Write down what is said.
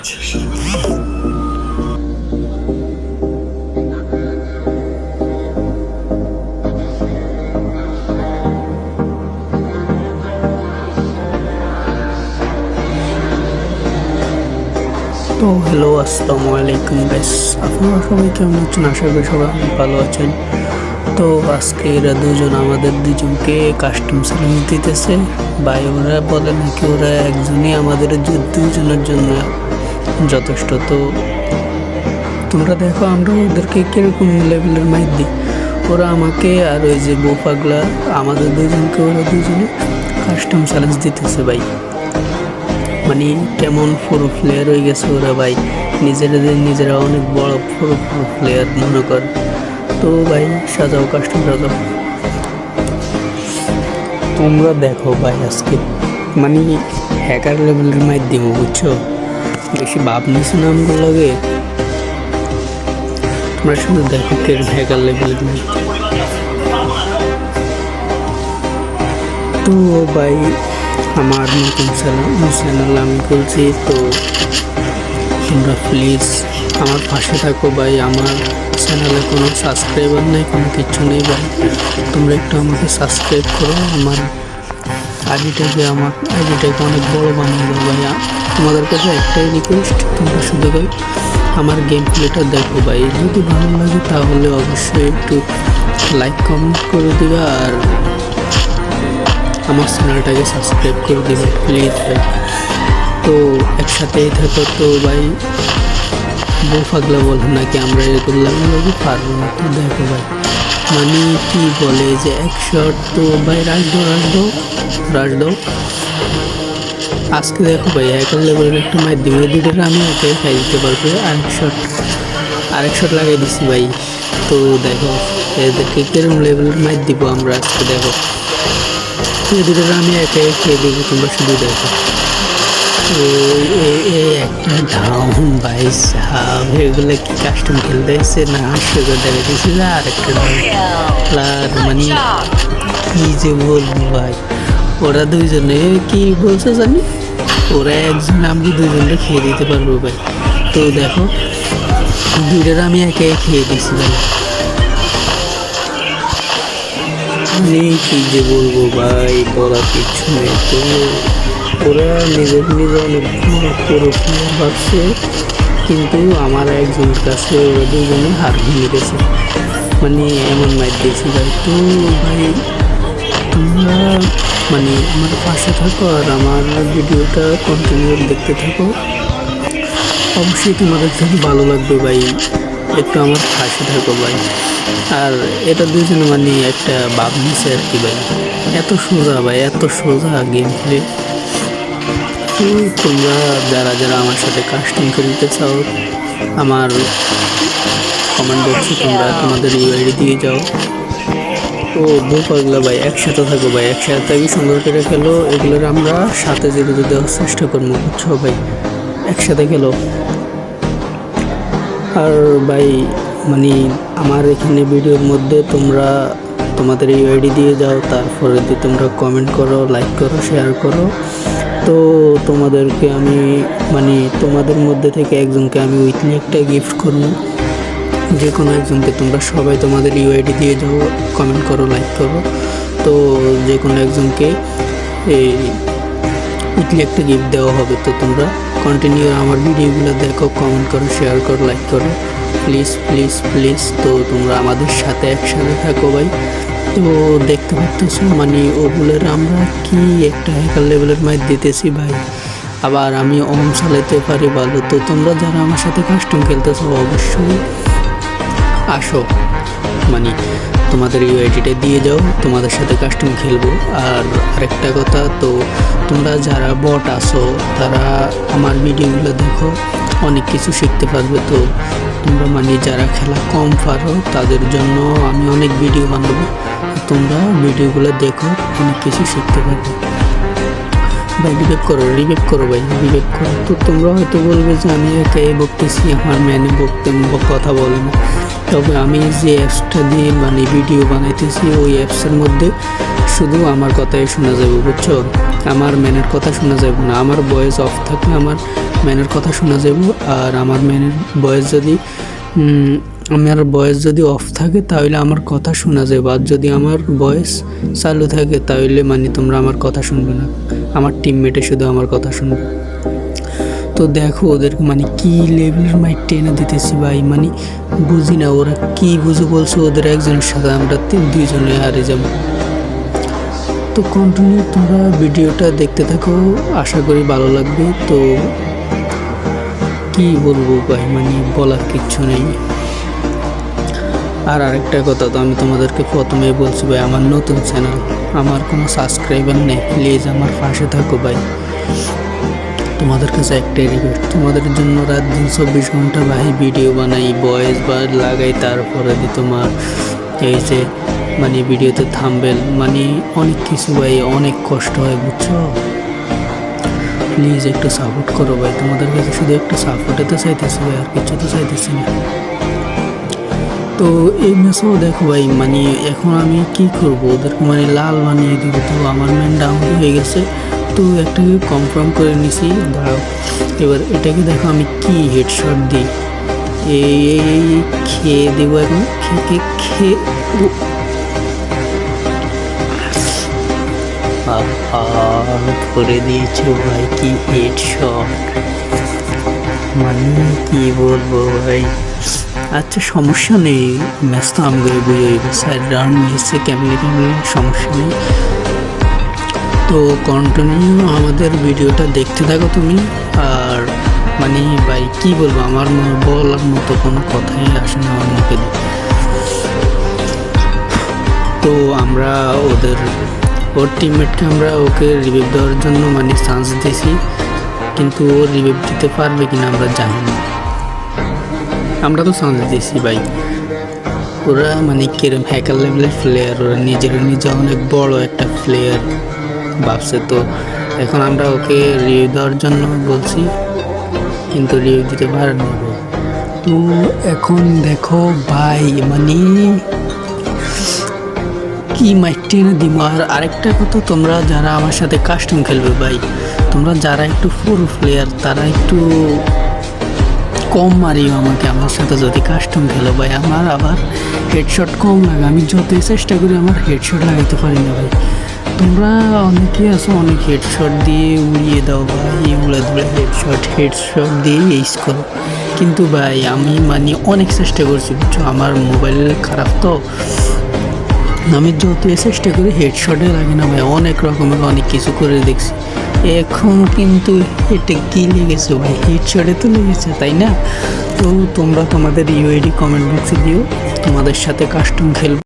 তো হ্যালো, আসসালামু আলাইকুম গাইস। আপনারা সবাই কেমন আছেন? আশা করি সবাই অনেক ভালো আছেন। তো আজকে এরা দুজন আমাদের দুজনকে কাস্টম চ্যালেঞ্জ দিতেছে। ভাই ওরা বলে নাকি ওরা একজনই আমাদের দুজনের জন্য যথেষ্ট। তো তোমরা দেখো আমরা ওদেরকে কীরকম লেভেলের মাইক দিই। ওরা আমাকে আর ওই যে বউ পাগলা আমাদের দুজনকে ওরা দুজনে কাস্টম চ্যালেঞ্জ দিতেছে ভাই। মানে কেমন পুরো প্লেয়ার হয়ে গেছে ওরা ভাই, নিজেরা অনেক বড় পুরো প্লেয়ার মনে কর। তো ভাই সাজাও, কাস্টম সাজাও। তোমরা দেখো ভাই আজকে মানে হ্যাকার লেভেলের মাইক দিব, বুঝছো? বেশি ভাব নিছো না আমগুলো লাগে। তোমরা শুধু দেখো কে হ্যাকার লেভেলের মাইক। তো ভাই আমার নতুন চ্যানেল আমি খুলছি, তো তোমরা প্লিজ আমার পাশে থাকো ভাই। আমার চ্যানেলে কোনো সাবস্ক্রাইবার নেই, কোনো কিছু নেই ভাই। তোমরা একটু আমাকে সাবস্ক্রাইব করো, আমার আইডিটাকে অনেক বড় বানিয়ে দাও ভাই। তোমাদের কাছে একটাই রিকোয়েস্ট, তোমরা শুধু ভাই আমার গেম প্লেটা দেখো ভাই। যদি ভালো লাগে তাহলে অবশ্যই একটু লাইক কমেন্ট করে দিবা আর আমার চ্যানেলটাকে সাবস্ক্রাইব করে দিবে প্লিজ ভাই। তো একসাথেই থাকো। তো ভাই বউ পাগলা বলে নাকি আমরা এরকম লাগে পারবো না। তো দেখো ভাই মানে কি বলে যে এক শট। তো ভাই রাশ দাও। আজকে দেখো ভাই একর লেভেলের একটু মাইর দিবে, দুটোটা আমি একে খাই দিতে পারবো। আরেক শট লাগাই দিছি ভাই। তো দেখো এদেরকে কিরকম লেভেলের মাইর দিব আমরা আজকে। দেখো এই দুটোটা আমি একে খেয়ে দিব, তোমরা শুধু দেখো। তো একটা ডাউন ভাই সাহেব, এগুলো কি কাস্টম খেলতে এসে না সেগুলো দেখা দিয়েছে যে আরেকটা ডাউন। মানে কি যে বলবো ভাই, ওরা দুইজনে কি বলছে জানি, ওরা একজন আমি দুইজনকে খেয়ে দিতে পারবো ভাই। তো দেখো দুইটারা আমি একে খেয়ে দিয়েছি ভাই। মানে কি যে বলবো ভাই, বলার কিছু নেই। তো ওরা নিজে অনেক পুরো ভাবছে, কিন্তু আমার একজনের কাছে ওরা দুজনে হার ভেঙে গেছে। মানে এমন মাইর দিয়েছি ভাই। তো ভাই তোমরা মানে আমার পাশে থাকো আর আমার ভিডিওটা কন্টিনিউ দেখতে থাকো। অবশ্যই তোমাদের যদি ভালো লাগবে ভাই, একটু আমার পাশে থাকো ভাই। আর এটা দুজনে মানে একটা ভাব নিছে আর কি ভাই। এত সোজা ভাই, এত সোজা গেম প্লে। তোমরা যারা আমার সাথে কাস্টম খেলতে চাও, আমার কমেন্ট বক্সে তোমরা তোমাদের ইউআইডি দিয়ে যাও। তো বউ পাগলা ভাই একসাথে থাকো ভাই, একসাথে থাকি সুন্দর করে খেলো। এগুলোর আমরা সাথে যেতে দেওয়ার চেষ্টা করবো, বুঝছো ভাই? একসাথে খেলো। আর ভাই মানে আমার এখানে ভিডিওর মধ্যে তোমরা তোমাদের ইউআইডি দিয়ে যাও, তারপরে দিয়ে তোমরা কমেন্ট করো, লাইক করো, শেয়ার করো। তো তোমাদেরকে আমি মানে তোমাদের মধ্যে থেকে একজনকে আমি উইকলি একটা গিফট করবো। যে কোনো একজনকে তোমরা সবাই তোমাদের ইউআইডি দিয়ে যাও, কমেন্ট করো, লাইক করো। তো যে কোনো একজনকে এই উইকলি একটা গিফট দেওয়া হবে। তো তোমরা কন্টিনিউ আমার ভিডিওগুলো দেখো, কমেন্ট করো, শেয়ার করো, লাইক করো, প্লিজ প্লিজ প্লিজ। তো তোমরা আমাদের সাথে একসাথে থাকো ভাই। তো দেখতে পাচ্ছো মানে ওগুলোর আমরা কি একটা হ্যাকার লেভেলের মাইর দিতেছি ভাই। আবার আমি চালাতে পারি ভালো। তো তোমরা যারা আমার সাথে কাস্টম খেলতেছো অবশ্যই আসো, মানে তোমাদের ইউআইডিটা দিয়ে যাও, তোমাদের সাথে কাস্টম খেলবো। আর আরেকটা কথা, তো তোমরা যারা বট আসো তারা আমার ভিডিওগুলো দেখো, অনেক কিছু শিখতে পারবে। তো তোমরা মানে যারা খেলা কম পারো তাদের জন্য আমি অনেক ভিডিও বানাবো, তোমরা ভিডিওগুলো দেখো, অনেক কিছু শিখতে পারবে ভাই। রিবেক করো ভাই, রিবেক করো। তো তোমরা হয়তো বলবে যে আমি একাই বকতেছি, আমার ম্যানে কথা বলে না। তবে আমি যে অ্যাপসটা দিয়ে মানে ভিডিও বানাইতেছি, ওই অ্যাপসের মধ্যে শুধু আমার কথাই শোনা যাবে, বুঝছো? আমার ম্যানের কথা শোনা যাবে না। আমার ভয়েস অফ থাকলে আমার ম্যানের কথা শোনা যাব। আর আমার ম্যানের ভয়েস যদি অফ থাকে তাহলে আমার কথা শোনা যাবে, আর যদি আমার ভয়েস চালু থাকে তাহলে মানে তোমরা আমার কথা শুনবে না, আমার টিমমেটে শুধু আমার কথা শুনবে। তো দেখো ওদেরকে মানে কি লেভেলের মাইক টেনে দিতেছি ভাই, মানে বুঝি না ওরা কি বুঝে বলছে, ওদের একজনের সাথে আমরা দুইজনে হারে যাব। তো কন্টিনিউ তোমরা ভিডিওটা দেখতে থাকো, আশা করি ভালো লাগবে। তো কি বলবো ভাই, মানে বলার কিচ্ছু নেই। আর আরেকটা কথা, তো আমি তোমাদেরকে প্রথমেই বলছি ভাই, আমার নতুন চ্যানেল, আমার কোনো সাবস্ক্রাইবার নেই, প্লিজ আমার পাশে থাকো ভাই। তোমাদের কাছে একটাই রিকোয়েস্ট, তোমাদের জন্য রাত দিন 24 ঘন্টা ভাই ভিডিও বানাই, ভয়েস বা লাগাই, তারপরে তোমার এই যে মানে ভিডিওতে থাম্বনেল, মানে অনেক কিছু ভাই, অনেক কষ্ট হয় বুঝছো। প্লিজ একটু সাপোর্ট করো ভাই, তোমাদের কাছে শুধু একটু সাপোর্টে তো চাইতেছি ভাই, আর কিছু তো চাইতেছি না। তো এই ম্যাচেও দেখো ভাই, মানে এখন আমি কি করব, ওদেরকে মানে লাল বানিয়ে দিব। তো আমার ম্যান ডাউন হয়ে গেছে, তো একটাকে কনফার্ম করে নিছি। দাঁড়াও, এবার এটাকে দেখো আমি কি হেডশট দিই, এই খেয়ে দেবো এখন, খেয়ে ধরে দিয়েছে ভাই, কি হেডশট, মানে কি বলবো ভাই। আচ্ছা সমস্যা নেই, ম্যাচ তো আমি বুঝে সাইড রাউন্ড নিচ্ছে, কেমনি সমস্যা নেই। তো কন্টিনিউ আমাদের ভিডিওটা দেখতে থাকো তুমি। আর মানে ভাই কি বলবো, আমার বলার মতো কোনো কথাই আসে না আমার মুখে। তো আমরা ওর টিমমেটকে আমরা ওকে রিভাইভ দেওয়ার জন্য মানে চান্স দিয়েছি, কিন্তু ও রিভাইভ দিতে পারবে কিনা আমরা জানি না। আমরা তো চান্স দিয়েছি ভাই, ওরা মানে কিরম হ্যাকার লেভেলের প্লেয়ার, ওরা নিজে অনেক বড় একটা প্লেয়ার ভাবছে। তো এখন আমরা ওকে রিভিউ দেওয়ার জন্য বলছি, কিন্তু রিভিউ দিতে পারেনি। তো এখন দেখো ভাই, মানে কি মাইক টেনে দিব। আর আরেকটা কথা, তোমরা যারা আমার সাথে কাস্টম খেলবে ভাই, তোমরা যারা একটু পুরো প্লেয়ার তারা একটু কম মারিও আমাকে, আমার সাথে যদি কাস্টম খেলো ভাই। আমার আবার হেডশট কম লাগে, আমি যতই চেষ্টা করি আমার হেডশট লাগাইতে পারি না ভাই। তোমরা অনেকেই আছো অনেক হেডশট দিয়ে উড়িয়ে দাও ভাই, উড়ে ধরে হেডশট দিয়ে ইউজ করো, কিন্তু ভাই আমি মানে অনেক চেষ্টা করছি বুঝছো, আমার মোবাইল খারাপ তো, আমি যতই চেষ্টা করি হেডশটে লাগে না ভাই, অনেক রকমের অনেক কিছু করে দেখছি। এখন কিন্তু এটা কি লেগেছে ভাই, হেডশটে তো লেগেছে তাই না। তো তোমরা তোমাদের ইউআইডি কমেন্ট বক্সে দিও, তোমাদের সাথে কাস্টম খেলবো।